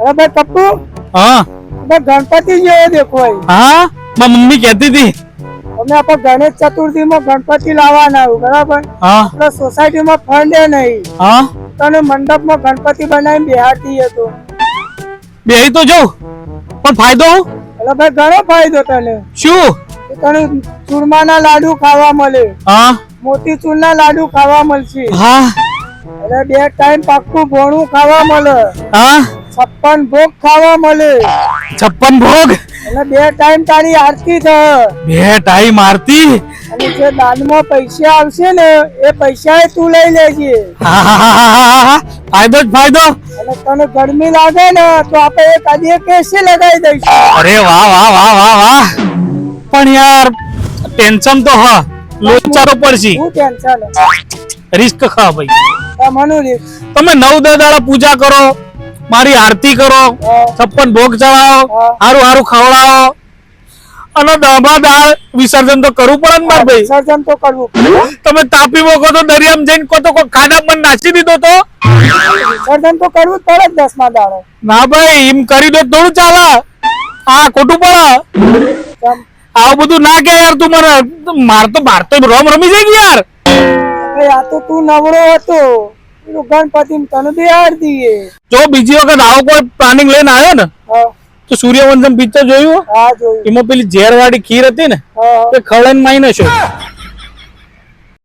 अरे भाई पप्पू, हाँ मैं गणपति जो है देखो भाई, हाँ मैं मम्मी कहती थी અમે આપણે ગણેશ ચતુર્થી માં ગણપતિ લાવવાના આવ્યું બરાબર. हाँ આપણે સોસાયટી માં ફંડ નહીં हाँ તને મંડપ માં ગણપતિ બનાવીને બેહાડતી હતો. બેહી તો જાઉં પણ ફાયદો એટલે ભાઈ ઘણો ફાયદો તને. શું તને ચૂરમાના લાડુ ખાવા મળે, हाँ મોતીચૂરના લાડુ ખાવા મળશે, हाँ એટલે 2 ટાઈમ પાક્કું ભોણું ખાવા મળે, हाँ 56 ભોગ ખાવા મળે, 56 ભોગ એટલે 2 ટાઈમ તારી આરતી થાય. બે ટાઈમ આરતી અને જે દાનમાં પૈસા આવશે ને એ પૈસા તું લઈ લેજે. હા, હા, હા, હા, હા, હા. ફાયદો જ ફાયદો અને તને ગરમી લાગે ને તો આપણે એક આદિ કેસી લગાવી દઈશું. અરે વાહ વાહ વાહ વાહ વાહ પણ યાર ટેન્શન તો હા લોચારો પડશે શું ટેન્શન? રિસ્ક ખા ભાઈ તમારું રીત. તમે 9-10 દાડા પૂજા કરો મારી આરતી કરો 56 ભોગ ચડાવો હારું હારું ખવડાવો અને દબા દાળ વિસર્જન તો કરવું પડે ને માર ભાઈ. વિસર્જન તો કરવું પડે. તમે તાપી મોકો તો દરિયામાં જઈને કો તો કોઈ ખાડામાં નાખી દીધો તો વિસર્જન તો કરવું જ પડે જ 10મા દાડે. ના ભાઈ એમ કરી દો થોડું ચાલે હા ખોટું પડે કેમ? આવું બધું ના કે યાર તું મને માર તો રમ રમી જાય કે યાર ભાઈ આ તો તું નવરો હતો પેલું ગણપતિ તને બેહાડ દઈએ. જો બીજી વખત આવો કોઈ પ્લાનિંગ લઈને આવ્યો ને હા તો સૂર્યવંશમ પિક્ચર જોયું હા જોયું. એમાં પેલી ઝેરવાળી ખીર હતી ને હા એ ખવડાઈને માઈને છો